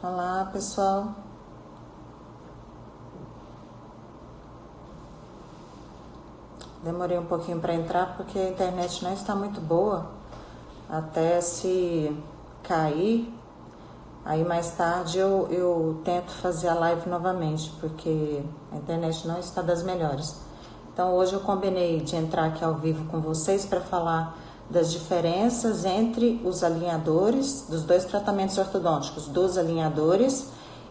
Olá, pessoal. Demorei um pouquinho para entrar porque a internet não está muito boa. Até se cair, aí mais tarde eu tento fazer a live novamente, porque a internet não está das melhores. Então hoje eu combinei de entrar aqui ao vivo com vocês para falar das diferenças entre os alinhadores, dos dois tratamentos ortodônticos, dos alinhadores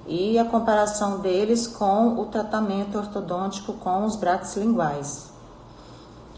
e a comparação deles com o tratamento ortodôntico com os brackets linguais.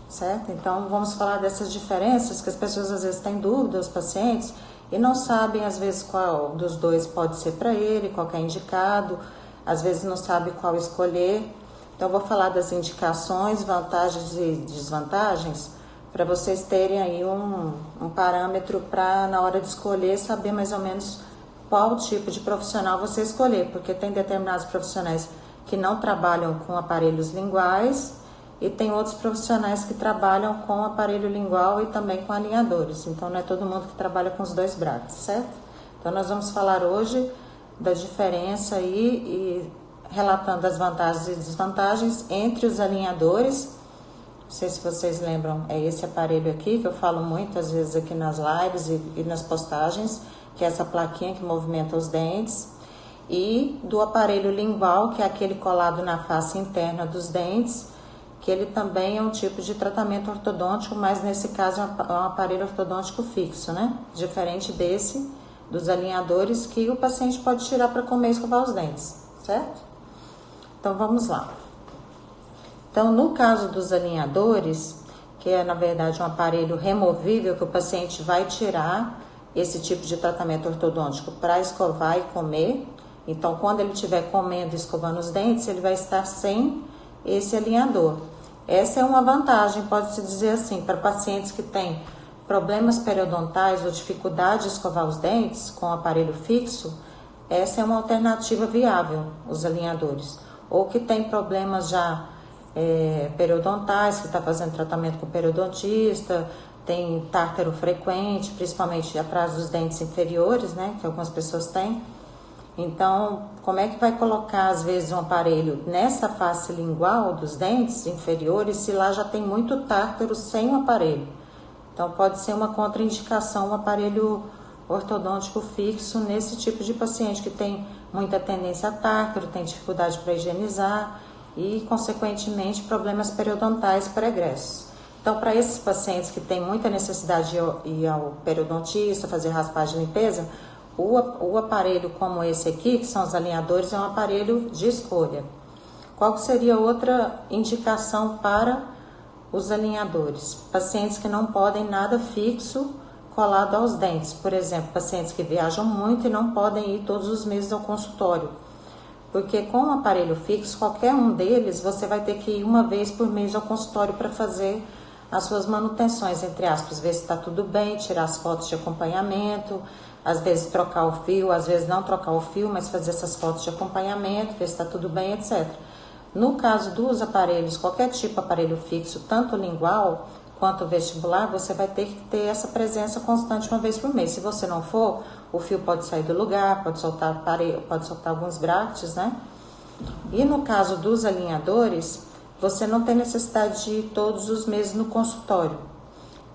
Certo? Então vamos falar dessas diferenças que as pessoas às vezes têm dúvida, os pacientes, e não sabem às vezes qual dos dois pode ser para ele, qual que é indicado, às vezes não sabe qual escolher. Então vou falar das indicações, vantagens e desvantagens, para vocês terem aí um parâmetro para, na hora de escolher, saber mais ou menos qual tipo de profissional você escolher, porque tem determinados profissionais que não trabalham com aparelhos linguais e tem outros profissionais que trabalham com aparelho lingual e também com alinhadores. Então não é todo mundo que trabalha com os dois brackets, certo? Então nós vamos falar hoje da diferença aí e relatando as vantagens e desvantagens entre os alinhadores. Não sei se vocês lembram, é esse aparelho aqui que eu falo muitas vezes aqui nas lives e nas postagens, que é essa plaquinha que movimenta os dentes, e do aparelho lingual, que é aquele colado na face interna dos dentes, que ele também é um tipo de tratamento ortodôntico, mas nesse caso é um aparelho ortodôntico fixo, né? Diferente desse, dos alinhadores, que o paciente pode tirar para comer e escovar os dentes, certo? Então vamos lá. Então, no caso dos alinhadores, que é na verdade um aparelho removível que o paciente vai tirar esse tipo de tratamento ortodôntico para escovar e comer. Então, quando ele estiver comendo e escovando os dentes, ele vai estar sem esse alinhador. Essa é uma vantagem, pode-se dizer assim, para pacientes que têm problemas periodontais ou dificuldade de escovar os dentes com aparelho fixo, essa é uma alternativa viável, os alinhadores. Ou que tem problemas já periodontais, que está fazendo tratamento com periodontista, tem tártaro frequente, principalmente atrás dos dentes inferiores, né, que algumas pessoas têm. Então, como é que vai colocar, às vezes, um aparelho nessa face lingual dos dentes inferiores, se lá já tem muito tártaro sem o aparelho? Então, pode ser uma contraindicação, um aparelho ortodôntico fixo nesse tipo de paciente que tem muita tendência a tártaro, tem dificuldade para higienizar e, consequentemente, problemas periodontais pregressos. Então, para esses pacientes que têm muita necessidade de ir ao periodontista, fazer raspagem e limpeza, o aparelho como esse aqui, que são os alinhadores, é um aparelho de escolha. Qual que seria outra indicação para os alinhadores? Pacientes que não podem nada fixo colado aos dentes. Por exemplo, pacientes que viajam muito e não podem ir todos os meses ao consultório. Porque com o aparelho fixo, qualquer um deles, você vai ter que ir uma vez por mês ao consultório para fazer as suas manutenções, entre aspas, ver se está tudo bem, tirar as fotos de acompanhamento, às vezes trocar o fio, às vezes não trocar o fio, mas fazer essas fotos de acompanhamento, ver se está tudo bem, etc. No caso dos aparelhos, qualquer tipo de aparelho fixo, tanto lingual quanto vestibular, você vai ter que ter essa presença constante uma vez por mês. Se você não for, o fio pode sair do lugar, pode soltar alguns brackets, né? E no caso dos alinhadores, você não tem necessidade de ir todos os meses no consultório,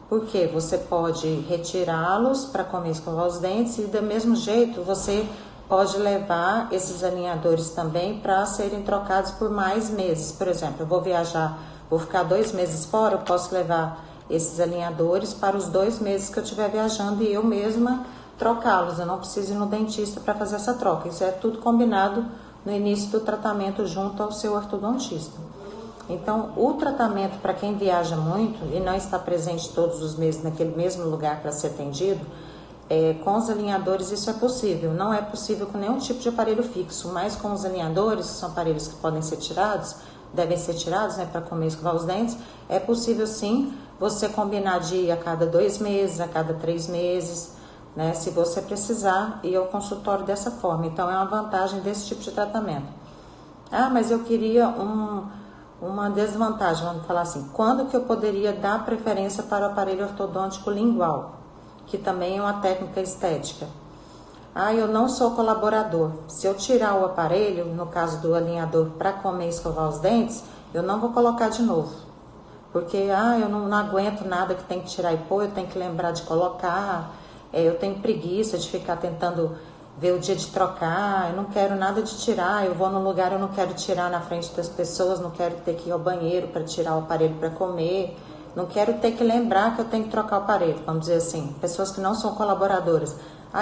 porque você pode retirá-los para comer e escovar os dentes e, do mesmo jeito, você pode levar esses alinhadores também para serem trocados por mais meses. Por exemplo, eu vou viajar, vou ficar 2 meses fora, eu posso levar esses alinhadores para os 2 meses que eu estiver viajando e eu mesma trocá-los. Eu não preciso ir no dentista para fazer essa troca. Isso é tudo combinado no início do tratamento junto ao seu ortodontista. Então, o tratamento para quem viaja muito e não está presente todos os meses naquele mesmo lugar para ser atendido, com os alinhadores isso é possível. Não é possível com nenhum tipo de aparelho fixo, mas com os alinhadores, que são aparelhos que podem ser tirados, devem ser tirados, né, para comer e escovar os dentes, é possível sim você combinar de ir a cada 2 meses, a cada 3 meses, né, se você precisar ir ao consultório dessa forma. Então, é uma vantagem desse tipo de tratamento. Ah, mas eu queria uma desvantagem, vamos falar assim, quando que eu poderia dar preferência para o aparelho ortodôntico lingual, que também é uma técnica estética? Ah, eu não sou colaborador. Se eu tirar o aparelho, no caso do alinhador, para comer e escovar os dentes, eu não vou colocar de novo. Porque, eu não aguento nada que tem que tirar e pôr, eu tenho que lembrar de colocar, eu tenho preguiça de ficar tentando ver o dia de trocar, eu não quero nada de tirar, eu vou num lugar, eu não quero tirar na frente das pessoas, não quero ter que ir ao banheiro para tirar o aparelho para comer, não quero ter que lembrar que eu tenho que trocar o aparelho, vamos dizer assim, pessoas que não são colaboradoras.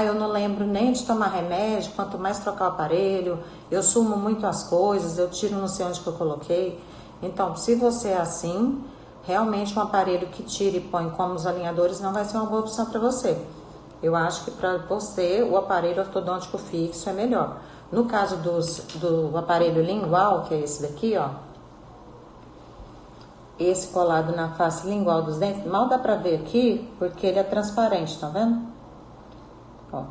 Eu não lembro nem de tomar remédio, quanto mais trocar o aparelho, eu sumo muito as coisas, eu tiro não sei onde que eu coloquei. Então, se você é assim, realmente um aparelho que tira e põe como os alinhadores não vai ser uma boa opção para você. Eu acho que para você o aparelho ortodôntico fixo é melhor. No caso do aparelho lingual, que é esse daqui, ó, esse colado na face lingual dos dentes, mal dá para ver aqui porque ele é transparente, tá vendo? Ó.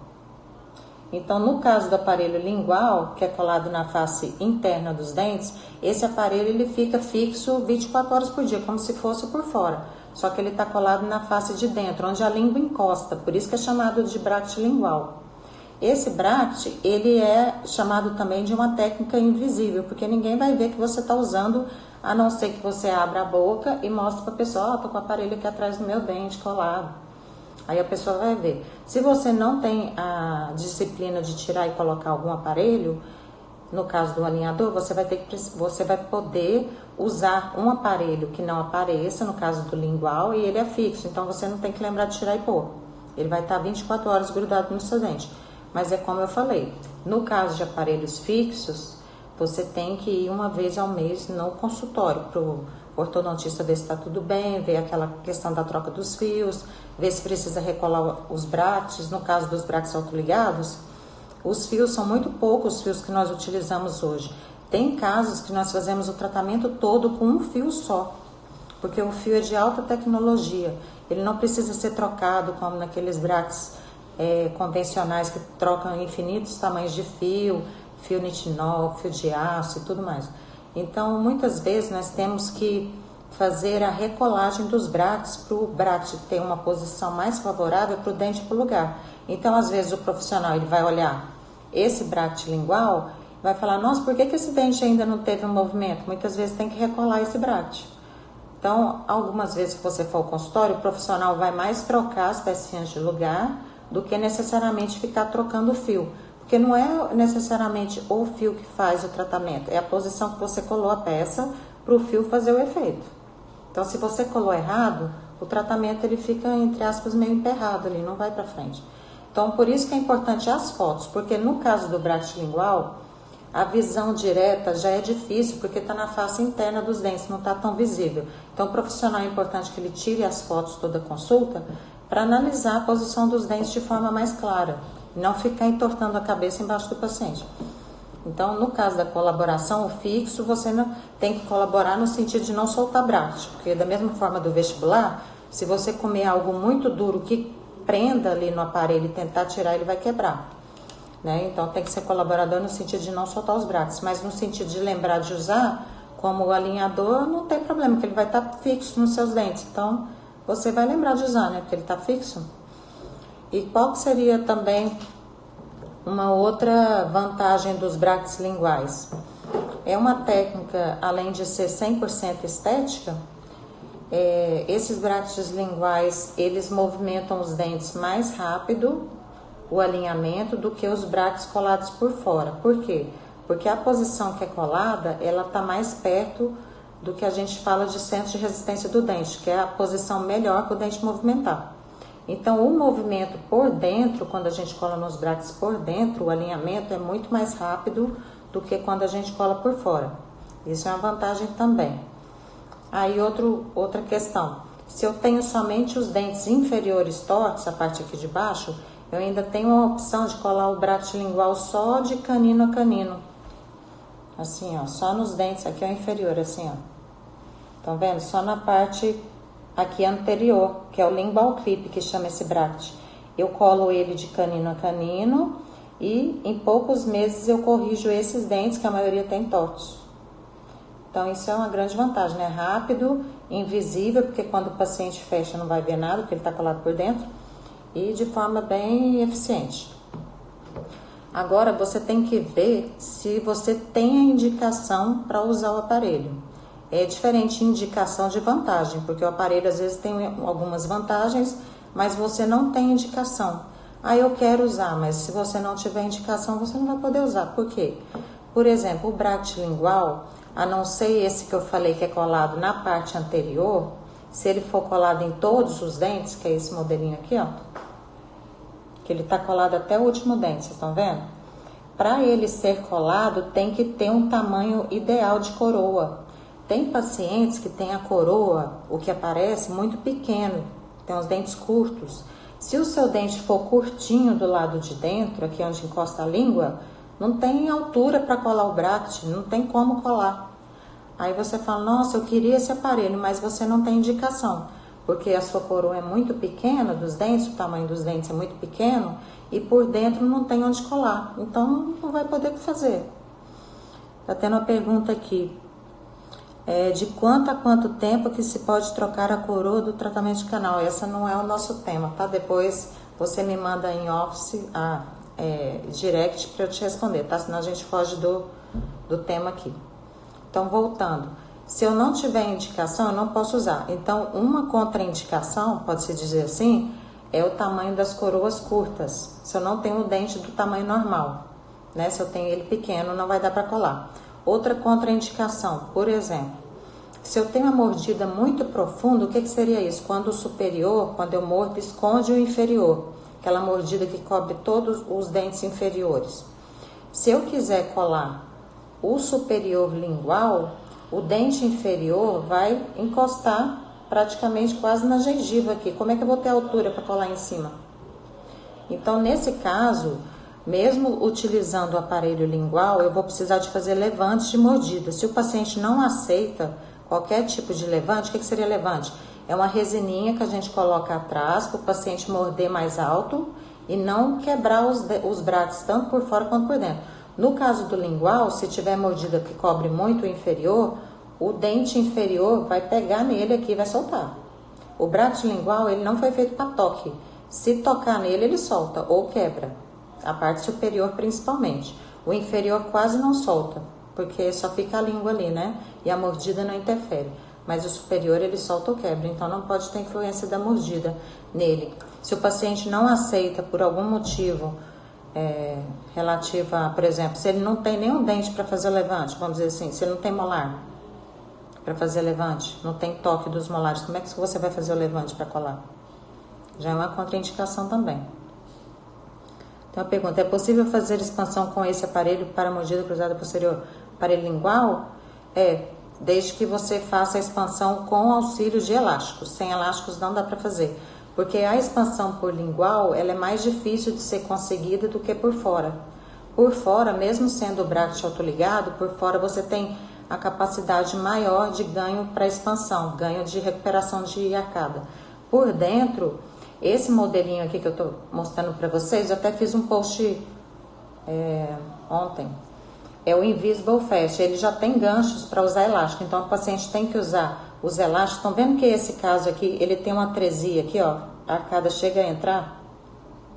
Então, no caso do aparelho lingual, que é colado na face interna dos dentes, esse aparelho ele fica fixo 24 horas por dia, como se fosse por fora. Só que ele está colado na face de dentro, onde a língua encosta, por isso que é chamado de bract lingual. Esse bract, ele é chamado também de uma técnica invisível, porque ninguém vai ver que você está usando, a não ser que você abra a boca e mostre para a pessoa, estou com o aparelho aqui atrás do meu dente colado. Aí a pessoa vai ver. Se você não tem a disciplina de tirar e colocar algum aparelho, no caso do alinhador, você vai poder usar um aparelho que não apareça, no caso do lingual, e ele é fixo, então você não tem que lembrar de tirar e pôr. Ele vai estar 24 horas grudado no seu dente. Mas é como eu falei, no caso de aparelhos fixos, você tem que ir uma vez ao mês no consultório para o ortodontista ver se está tudo bem, ver aquela questão da troca dos fios, ver se precisa recolar os bractes. No caso dos bractes autoligados, os fios são muito poucos os fios que nós utilizamos hoje. Tem casos que nós fazemos o tratamento todo com um fio só, porque o fio é de alta tecnologia. Ele não precisa ser trocado como naqueles bractes convencionais que trocam infinitos tamanhos de fio nitinol, fio de aço e tudo mais. Então, muitas vezes nós temos que fazer a recolagem dos bractes para o bract ter uma posição mais favorável para o dente para o lugar. Então, às vezes o profissional ele vai olhar esse bract lingual, vai falar, nossa, por que esse dente ainda não teve um movimento? Muitas vezes tem que recolar esse bract. Então, algumas vezes que você for ao consultório, o profissional vai mais trocar as pecinhas de lugar do que necessariamente ficar trocando o fio. Porque não é necessariamente o fio que faz o tratamento, é a posição que você colou a peça para o fio fazer o efeito. Então, se você colou errado, o tratamento ele fica, entre aspas, meio emperrado ali, não vai para frente. Então, por isso que é importante as fotos, porque no caso do bract lingual, a visão direta já é difícil, porque está na face interna dos dentes, não está tão visível. Então, o profissional é importante que ele tire as fotos toda a consulta para analisar a posição dos dentes de forma mais clara, e não ficar entortando a cabeça embaixo do paciente. Então, no caso da colaboração, o fixo, você não tem que colaborar no sentido de não soltar braço, porque da mesma forma do vestibular, se você comer algo muito duro que prenda ali no aparelho e tentar tirar, ele vai quebrar. Né? Então, tem que ser colaborador no sentido de não soltar os braços, mas no sentido de lembrar de usar, como o alinhador, não tem problema, porque ele vai estar fixo nos seus dentes. Então, você vai lembrar de usar, né? Porque ele está fixo. E qual que seria também uma outra vantagem dos bracts linguais? É uma técnica, além de ser 100% estética, esses bracts linguais, eles movimentam os dentes mais rápido, o alinhamento, do que os bracts colados por fora. Por quê? Porque a posição que é colada, ela está mais perto do que a gente fala de centro de resistência do dente, que é a posição melhor para o dente movimentar. Então, o movimento por dentro, quando a gente cola nos bracts por dentro, o alinhamento é muito mais rápido do que quando a gente cola por fora. Isso é uma vantagem também. Aí, outra questão. Se eu tenho somente os dentes inferiores tortos, a parte aqui de baixo, eu ainda tenho a opção de colar o bract lingual só de canino a canino. Assim, ó, só nos dentes, aqui é o inferior, assim, ó. Estão vendo? Só na parte aqui anterior, que é o lingual clip, que chama esse bract. Eu colo ele de canino a canino e em poucos meses eu corrijo esses dentes, que a maioria tem tortos. Então, isso é uma grande vantagem, né? Rápido, invisível, porque quando o paciente fecha não vai ver nada, porque ele está colado por dentro, e de forma bem eficiente. Agora você tem que ver se você tem a indicação para usar o aparelho. É diferente indicação de vantagem, porque o aparelho às vezes tem algumas vantagens, mas você não tem indicação. Eu quero usar, mas se você não tiver indicação, você não vai poder usar. Por quê? Por exemplo, o bracket lingual, a não ser esse que eu falei que é colado na parte anterior, se ele for colado em todos os dentes, que é esse modelinho aqui, ó, que ele tá colado até o último dente, vocês estão vendo? Para ele ser colado, tem que ter um tamanho ideal de coroa. Tem pacientes que têm a coroa, o que aparece, muito pequeno, tem os dentes curtos. Se o seu dente for curtinho do lado de dentro, aqui onde encosta a língua, não tem altura para colar o bracket, não tem como colar. Aí você fala, nossa, eu queria esse aparelho, mas você não tem indicação, porque a sua coroa é muito pequena dos dentes, o tamanho dos dentes é muito pequeno, e por dentro não tem onde colar, então não vai poder fazer. Tá tendo uma pergunta aqui. De quanto a quanto tempo que se pode trocar a coroa do tratamento de canal? Essa não é o nosso tema, tá? Depois você me manda em office, direct para eu te responder, tá? Senão a gente foge do tema aqui. Então, voltando. Se eu não tiver indicação, eu não posso usar. Então, uma contraindicação, pode-se dizer assim, é o tamanho das coroas curtas. Se eu não tenho o dente do tamanho normal, né? Se eu tenho ele pequeno, não vai dar para colar. Outra contraindicação, por exemplo, se eu tenho uma mordida muito profunda, o que seria isso? Quando o superior, quando eu mordo, esconde o inferior, aquela mordida que cobre todos os dentes inferiores. Se eu quiser colar o superior lingual, o dente inferior vai encostar praticamente quase na gengiva aqui. Como é que eu vou ter altura para colar em cima? Então, nesse caso, mesmo utilizando o aparelho lingual, eu vou precisar de fazer levantes de mordida. Se o paciente não aceita qualquer tipo de levante, o que seria levante? É uma resininha que a gente coloca atrás para o paciente morder mais alto e não quebrar os brackets, tanto por fora quanto por dentro. No caso do lingual, se tiver mordida que cobre muito o inferior, o dente inferior vai pegar nele aqui e vai soltar. O bracket lingual, ele não foi feito para toque. Se tocar nele, ele solta ou quebra. A parte superior principalmente. O inferior quase não solta, porque só fica a língua ali, né? E a mordida não interfere. Mas o superior ele solta ou quebra, então não pode ter influência da mordida nele. Se o paciente não aceita por algum motivo relativo a, por exemplo, se ele não tem nenhum dente para fazer levante, vamos dizer assim, se ele não tem molar para fazer levante, não tem toque dos molares, como é que você vai fazer o levante para colar? Já é uma contraindicação também. Então, a pergunta, é possível fazer expansão com esse aparelho para mordida cruzada posterior? Aparelho lingual? Desde que você faça a expansão com auxílio de elásticos. Sem elásticos não dá para fazer. Porque a expansão por lingual, ela é mais difícil de ser conseguida do que por fora. Por fora, mesmo sendo o bracket autoligado, por fora você tem a capacidade maior de ganho para expansão, ganho de recuperação de arcada. Por dentro, esse modelinho aqui que eu estou mostrando para vocês, eu até fiz um post ontem. É o Invisible Fast, ele já tem ganchos para usar elástico, então o paciente tem que usar os elásticos. Estão vendo que esse caso aqui, ele tem uma atresia aqui, ó, a arcada chega a entrar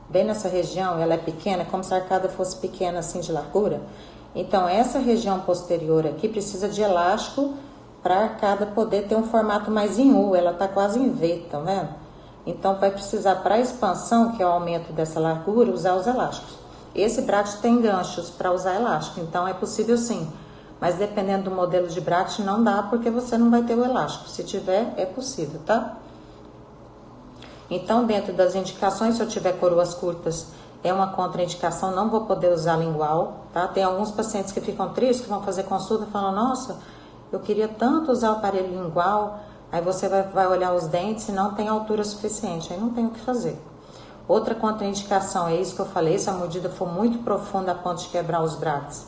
bem nessa região, ela é pequena, como se a arcada fosse pequena assim de largura. Então essa região posterior aqui precisa de elástico para a arcada poder ter um formato mais em U, ela tá quase em V, tá vendo? Então vai precisar para a expansão, que é o aumento dessa largura, usar os elásticos. Esse bracket tem ganchos para usar elástico, então é possível sim. Mas dependendo do modelo de bracket não dá, porque você não vai ter o elástico. Se tiver, é possível, tá? Então, dentro das indicações, se eu tiver coroas curtas, é uma contraindicação, não vou poder usar lingual, tá? Tem alguns pacientes que ficam tristes, que vão fazer consulta e falam, nossa, eu queria tanto usar o aparelho lingual. Aí você vai olhar os dentes e não tem altura suficiente, aí não tem o que fazer. Outra contraindicação, é isso que eu falei, se a mordida for muito profunda a ponto de quebrar os brackets.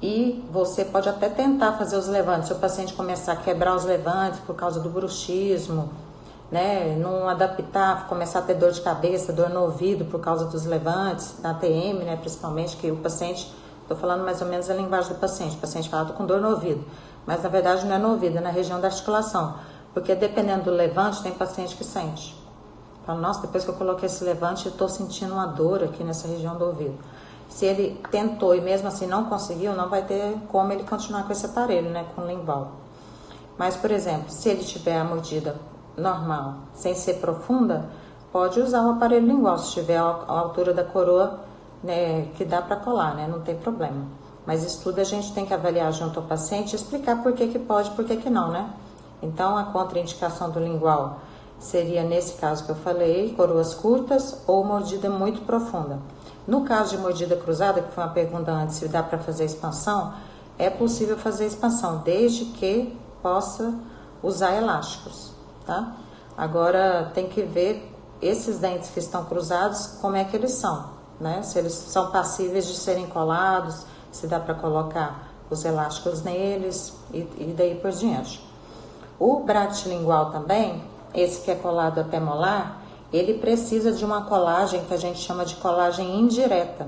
E você pode até tentar fazer os levantes, se o paciente começar a quebrar os levantes por causa do bruxismo, né, não adaptar, começar a ter dor de cabeça, dor no ouvido por causa dos levantes, da TM, né, principalmente, que o paciente, estou falando mais ou menos a linguagem do paciente, o paciente fala, estou com dor no ouvido, mas na verdade não é no ouvido, é na região da articulação, porque dependendo do levante, tem paciente que sente. Fala, nossa, depois que eu coloquei esse levante, eu estou sentindo uma dor aqui nessa região do ouvido. Se ele tentou e mesmo assim não conseguiu, não vai ter como ele continuar com esse aparelho, né, com lingual. Mas, por exemplo, se ele tiver a mordida normal, sem ser profunda, pode usar o aparelho lingual, se tiver a altura da coroa, né, que dá para colar, né, não tem problema. Mas isso tudo a gente tem que avaliar junto ao paciente e explicar por que pode e por que não, né? Então, a contraindicação do lingual seria, nesse caso que eu falei, coroas curtas ou mordida muito profunda. No caso de mordida cruzada, que foi uma pergunta antes, se dá para fazer expansão, é possível fazer expansão, desde que possa usar elásticos, tá? Agora, tem que ver esses dentes que estão cruzados, como é que eles são, né? Se eles são passíveis de serem colados, se dá para colocar os elásticos neles e daí por diante. O bractilingual também, esse que é colado até molar, ele precisa de uma colagem que a gente chama de colagem indireta.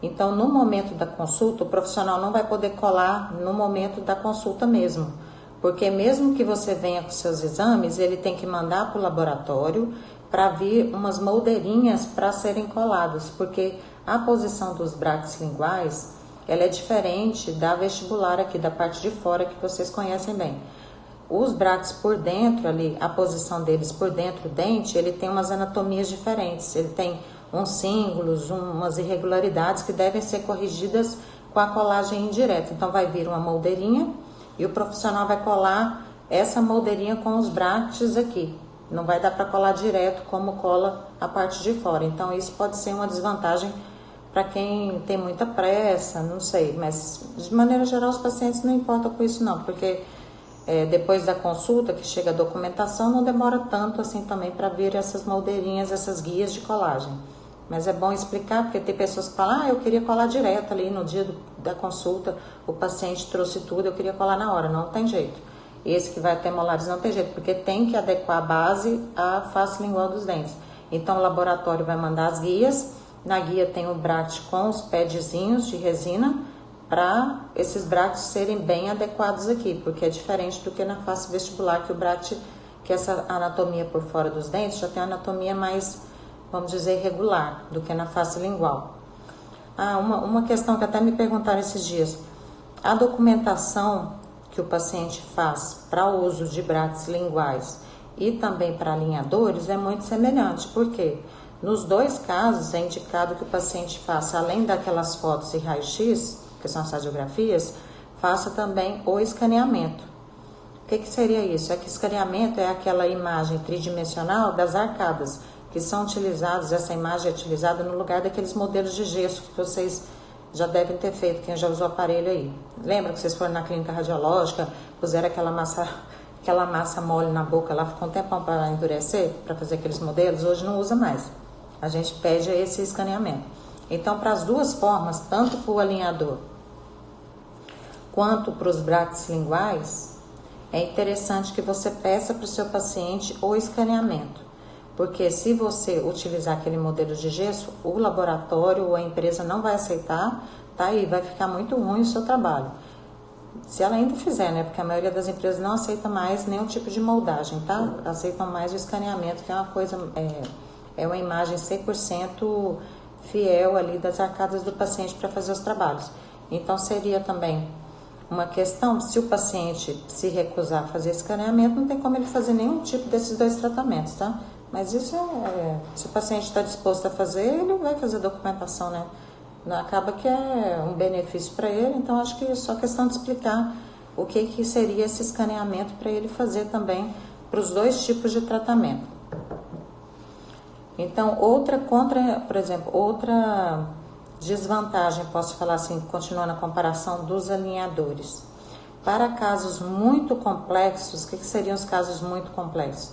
Então, no momento da consulta, o profissional não vai poder colar no momento da consulta mesmo, porque mesmo que você venha com seus exames, ele tem que mandar para o laboratório para vir umas moldeirinhas para serem coladas, porque a posição dos brackets linguais, ela é diferente da vestibular aqui, da parte de fora, que vocês conhecem bem. Os brackets por dentro ali, a posição deles por dentro do dente, ele tem umas anatomias diferentes, ele tem uns símbolos, umas irregularidades que devem ser corrigidas com a colagem indireta. Então vai vir uma moldeirinha e o profissional vai colar essa moldeirinha com os brackets aqui. Não vai dar para colar direto como cola a parte de fora. Então isso pode ser uma desvantagem para quem tem muita pressa, não sei. Mas de maneira geral os pacientes não importam com isso não, porque depois da consulta que chega a documentação não demora tanto assim também para vir essas moldeirinhas, essas guias de colagem. Mas é bom explicar, porque tem pessoas que falam, eu queria colar direto ali no dia da consulta, o paciente trouxe tudo, eu queria colar na hora. Não tem jeito. Esse que vai até molares não tem jeito, porque tem que adequar a base à face lingual dos dentes. Então o laboratório vai mandar as guias, na guia tem o bracket com os padzinhos de resina, para esses brackets serem bem adequados aqui, porque é diferente do que na face vestibular, que o bracket, que essa anatomia por fora dos dentes, já tem uma anatomia mais, vamos dizer, irregular, do que na face lingual. Uma questão que até me perguntaram esses dias, a documentação que o paciente faz para o uso de brackets linguais e também para alinhadores é muito semelhante, porque nos dois casos é indicado que o paciente faça, além daquelas fotos e raio-x, que são as radiografias, faça também o escaneamento. O que seria isso? É que escaneamento é aquela imagem tridimensional das arcadas, que são utilizados, essa imagem é utilizada no lugar daqueles modelos de gesso que vocês já devem ter feito, quem já usou o aparelho aí. Lembra que vocês foram na clínica radiológica, puseram aquela massa mole na boca lá, ficou um tempão para endurecer, para fazer aqueles modelos? Hoje não usa mais. A gente pede esse escaneamento. Então, para as duas formas, tanto para o alinhador quanto para os brackets linguais, é interessante que você peça para o seu paciente o escaneamento. Porque se você utilizar aquele modelo de gesso, o laboratório ou a empresa não vai aceitar, tá? E vai ficar muito ruim o seu trabalho. Se ela ainda fizer, né? Porque a maioria das empresas não aceita mais nenhum tipo de moldagem, tá? Aceitam mais o escaneamento, que é uma coisa, é uma imagem 100% fiel ali das arcadas do paciente para fazer os trabalhos. Então seria também uma questão, se o paciente se recusar a fazer escaneamento, não tem como ele fazer nenhum tipo desses dois tratamentos, tá? Mas isso se o paciente está disposto a fazer, ele vai fazer a documentação, né? Acaba que é um benefício para ele, então acho que é só questão de explicar o que seria esse escaneamento para ele fazer também para os dois tipos de tratamento. Então, por exemplo, outra desvantagem, posso falar assim, continuando a comparação dos alinhadores. Para casos muito complexos, o que seriam os casos muito complexos?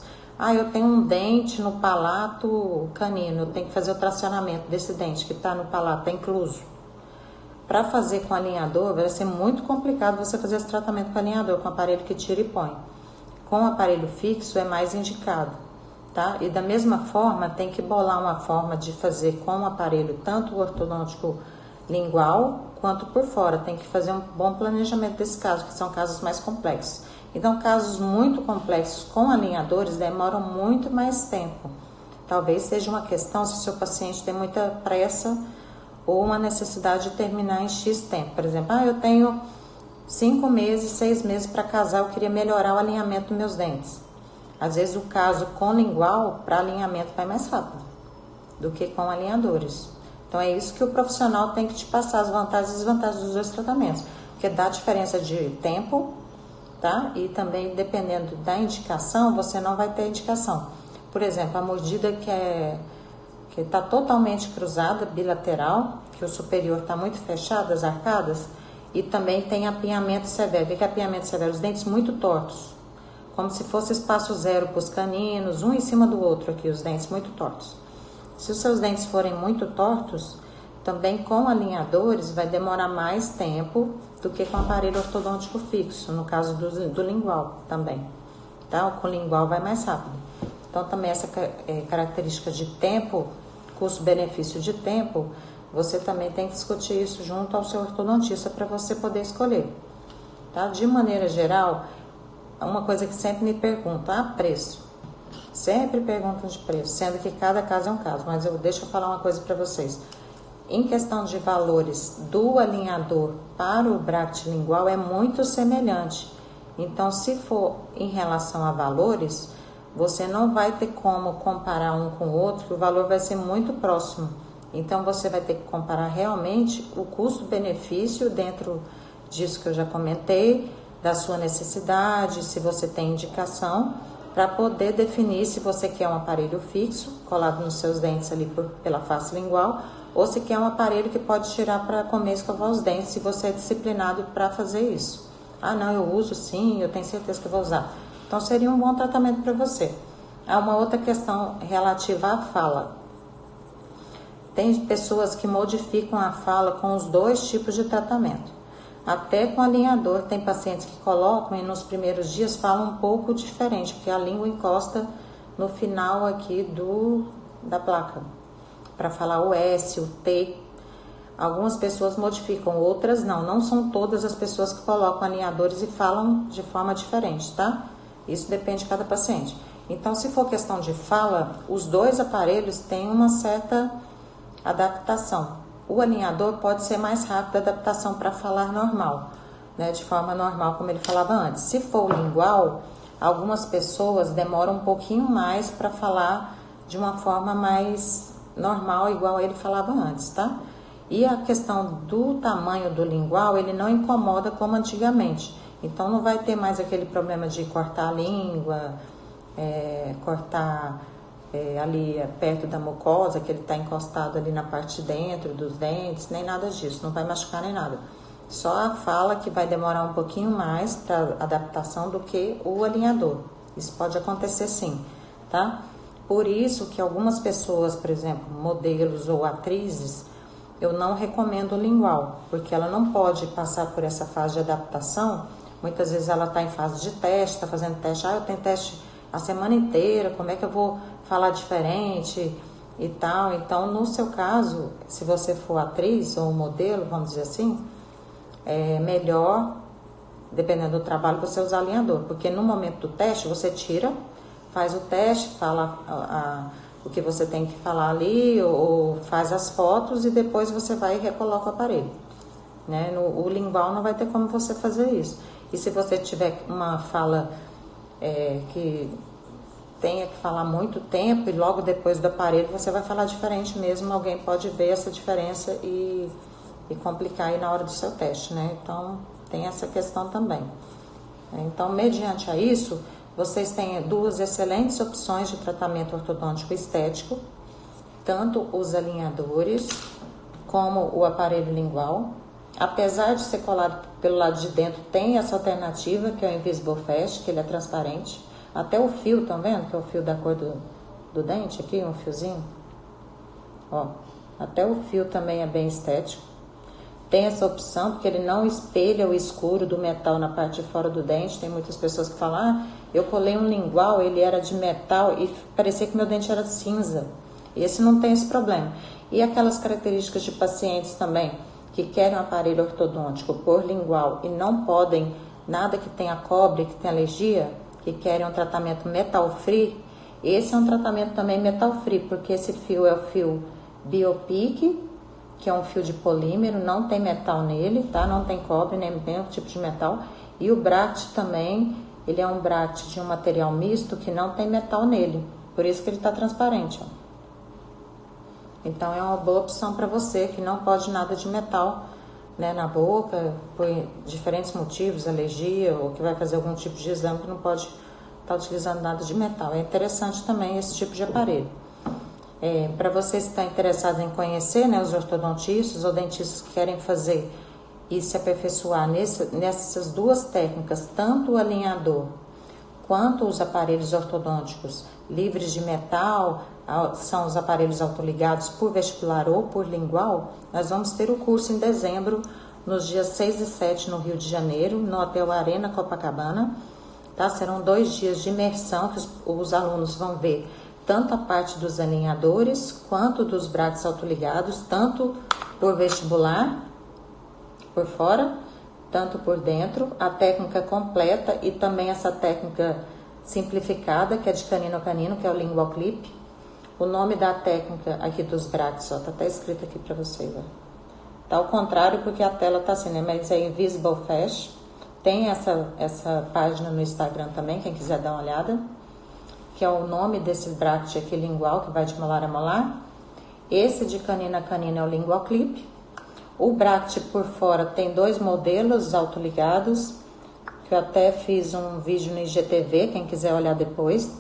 Eu tenho um dente no palato canino, eu tenho que fazer o tracionamento desse dente que está no palato, está incluso. Para fazer com alinhador, vai ser muito complicado você fazer esse tratamento com alinhador, com aparelho que tira e põe. Com aparelho fixo é mais indicado, tá? E da mesma forma, tem que bolar uma forma de fazer com o aparelho, tanto o ortodôntico lingual, quanto por fora. Tem que fazer um bom planejamento desse caso, que são casos mais complexos. Então, casos muito complexos com alinhadores demoram muito mais tempo. Talvez seja uma questão se o seu paciente tem muita pressa ou uma necessidade de terminar em X tempo. Por exemplo, eu tenho 5 meses, 6 meses para casar, eu queria melhorar o alinhamento dos meus dentes. Às vezes o caso com lingual, para alinhamento, vai mais rápido do que com alinhadores. Então é isso que o profissional tem que te passar, as vantagens e desvantagens dos dois tratamentos. Porque dá diferença de tempo, tá? E também, dependendo da indicação, você não vai ter indicação. Por exemplo, a mordida que está totalmente cruzada, bilateral, que o superior está muito fechado, as arcadas, e também tem apinhamento severo. O que é apinhamento severo? Os dentes muito tortos, como se fosse espaço zero para os caninos, um em cima do outro aqui, os dentes muito tortos. Se os seus dentes forem muito tortos, também com alinhadores vai demorar mais tempo do que com aparelho ortodôntico fixo, no caso do lingual também, tá? Com lingual vai mais rápido. Então também essa característica de tempo, custo-benefício de tempo, você também tem que discutir isso junto ao seu ortodontista para você poder escolher, tá? De maneira geral, uma coisa que sempre me perguntam, preço. Sempre perguntam de preço, sendo que cada caso é um caso, mas deixa eu falar uma coisa para vocês. Em questão de valores do alinhador para o bracket lingual é muito semelhante. Então, se for em relação a valores, você não vai ter como comparar um com o outro, o valor vai ser muito próximo. Então, você vai ter que comparar realmente o custo-benefício dentro disso que eu já comentei, da sua necessidade, se você tem indicação, para poder definir se você quer um aparelho fixo, colado nos seus dentes ali pela face lingual, ou se quer um aparelho que pode tirar para comer e escovar os dentes, se você é disciplinado para fazer isso. Não, eu uso sim, eu tenho certeza que eu vou usar. Então, seria um bom tratamento para você. Há uma outra questão relativa à fala. Tem pessoas que modificam a fala com os dois tipos de tratamento. Até com alinhador, tem pacientes que colocam e nos primeiros dias falam um pouco diferente, porque a língua encosta no final aqui da placa, para falar o S, o T. Algumas pessoas modificam, outras não. Não são todas as pessoas que colocam alinhadores e falam de forma diferente, tá? Isso depende de cada paciente. Então, se for questão de fala, os dois aparelhos têm uma certa adaptação. O alinhador pode ser mais rápido a adaptação para falar normal, né? De forma normal, como ele falava antes. Se for o lingual, algumas pessoas demoram um pouquinho mais para falar de uma forma mais normal, igual ele falava antes, tá? E a questão do tamanho do lingual, ele não incomoda como antigamente. Então, não vai ter mais aquele problema de cortar a língua, cortar ali perto da mucosa, que ele está encostado ali na parte de dentro dos dentes, nem nada disso, não vai machucar nem nada. Só a fala que vai demorar um pouquinho mais para adaptação do que o alinhador. Isso pode acontecer sim, tá? Por isso que algumas pessoas, por exemplo, modelos ou atrizes, eu não recomendo o lingual, porque ela não pode passar por essa fase de adaptação. Muitas vezes ela está em fase de teste, está fazendo teste, eu tenho teste a semana inteira, como é que eu vou falar diferente e tal. Então, no seu caso, se você for atriz ou modelo, vamos dizer assim, é melhor, dependendo do trabalho, você usar alinhador, porque no momento do teste, você tira, faz o teste, fala o que você tem que falar ali, ou faz as fotos e depois você vai e recoloca o aparelho, né? O lingual não vai ter como você fazer isso. E se você tiver uma fala que tenha que falar muito tempo e logo depois do aparelho você vai falar diferente mesmo, alguém pode ver essa diferença e complicar aí na hora do seu teste, né? Então, tem essa questão também. Então, mediante a isso, vocês têm duas excelentes opções de tratamento ortodôntico estético, tanto os alinhadores como o aparelho lingual. Apesar de ser colado pelo lado de dentro, tem essa alternativa, que é o Invisible Fast, que ele é transparente. Até o fio, estão vendo? Que é o fio da cor do dente aqui, um fiozinho. Ó, até o fio também é bem estético. Tem essa opção, porque ele não espelha o escuro do metal na parte de fora do dente. Tem muitas pessoas que falam, eu colei um lingual, ele era de metal e parecia que meu dente era cinza. Esse não tem esse problema. E aquelas características de pacientes também, que querem um aparelho ortodôntico por lingual e não podem nada que tenha cobre, que tenha alergia, que querem um tratamento metal free, esse é um tratamento também metal free, porque esse fio é o fio Biopic, que é um fio de polímero, não tem metal nele, tá? Não tem cobre, nem nenhum tipo de metal. E o bract também, ele é um bract de um material misto que não tem metal nele, por isso que ele tá transparente, ó. Então é uma boa opção para você que não pode nada de metal, né, na boca, por diferentes motivos, alergia, ou que vai fazer algum tipo de exame que não pode estar utilizando nada de metal. É interessante também esse tipo de aparelho. Para vocês que estão interessados em conhecer, né, os ortodontistas ou dentistas que querem fazer e se aperfeiçoar nessas duas técnicas, tanto o alinhador quanto os aparelhos ortodônticos livres de metal, são os aparelhos autoligados por vestibular ou por lingual, nós vamos ter o curso em dezembro, nos dias 6 e 7 no Rio de Janeiro, no Hotel Arena Copacabana, tá? Serão 2 dias de imersão que os alunos vão ver tanto a parte dos alinhadores quanto dos brackets autoligados, tanto por vestibular, por fora, tanto por dentro, a técnica completa e também essa técnica simplificada, que é de canino a canino, que é o lingual clip. O nome da técnica aqui dos brackets, ó, tá até escrito aqui pra vocês, ó. Tá ao contrário porque a tela tá assim, né? Mas é Invisible Fast. Tem essa página no Instagram também, quem quiser dar uma olhada, que é o nome desse bracket aqui, lingual, que vai de molar a molar. Esse de canino a canino é o lingual clip. O bracket por fora tem 2 modelos autoligados, que eu até fiz um vídeo no IGTV, quem quiser olhar depois,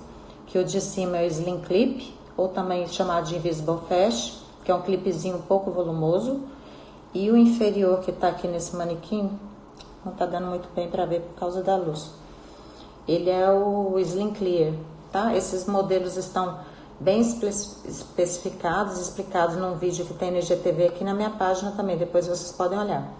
que o de cima é o Slim Clip, ou também chamado de Invisible Fast, que é um clipezinho um pouco volumoso, e o inferior que tá aqui nesse manequim, não tá dando muito bem para ver por causa da luz, ele é o Slim Clear, tá? Esses modelos estão bem especificados, explicados num vídeo que tem no IGTV aqui na minha página também, depois vocês podem olhar.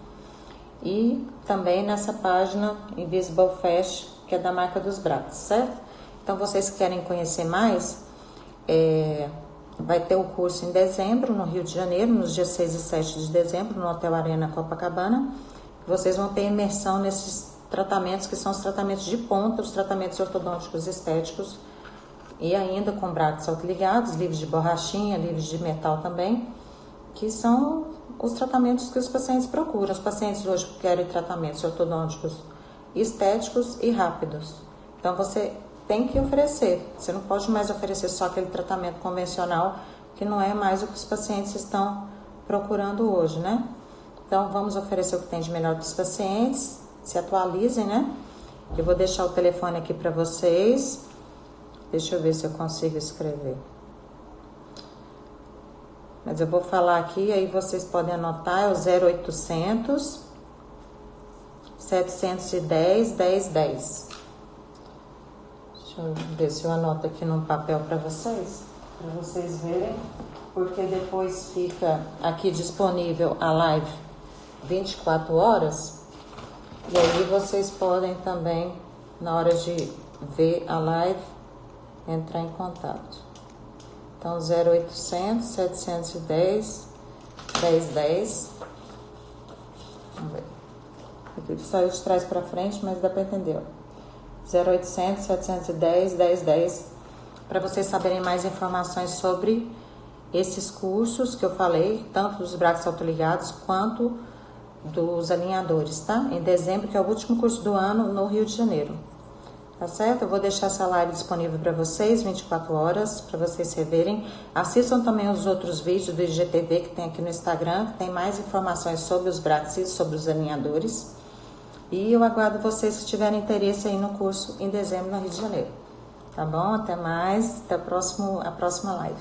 E também nessa página Invisible Fast, que é da marca dos brackets, certo? Então, vocês que querem conhecer mais, vai ter o curso em dezembro, no Rio de Janeiro, nos dias 6 e 7 de dezembro, no Hotel Arena Copacabana. Vocês vão ter imersão nesses tratamentos, que são os tratamentos de ponta, os tratamentos ortodônticos estéticos, e ainda com brackets autoligados, livres de borrachinha, livres de metal também, que são os tratamentos que os pacientes procuram. Os pacientes hoje querem tratamentos ortodônticos estéticos e rápidos. Então, você tem que oferecer. Você não pode mais oferecer só aquele tratamento convencional, que não é mais o que os pacientes estão procurando hoje, né? Então, vamos oferecer o que tem de melhor para os pacientes. Se atualizem, né? Eu vou deixar o telefone aqui para vocês. Deixa eu ver se eu consigo escrever. Mas eu vou falar aqui, aí vocês podem anotar, é o 0800 710 1010. Deixa eu ver se eu anoto aqui num papel para vocês verem, porque depois fica aqui disponível a live 24 horas, e aí vocês podem também, na hora de ver a live, entrar em contato. Então, 0800 710 1010. Vamos ver. Aqui saiu de trás para frente, mas dá para entender. 0800 710 1010. Para vocês saberem mais informações sobre esses cursos que eu falei, tanto dos brackets autoligados quanto dos alinhadores, tá? Em dezembro, que é o último curso do ano no Rio de Janeiro. Tá certo? Eu vou deixar essa live disponível para vocês, 24 horas, para vocês reverem. Assistam também os outros vídeos do IGTV que tem aqui no Instagram, que tem mais informações sobre os brackets e sobre os alinhadores. E eu aguardo vocês que tiverem interesse aí no curso em dezembro no Rio de Janeiro. Tá bom? Até mais. Até a próxima live.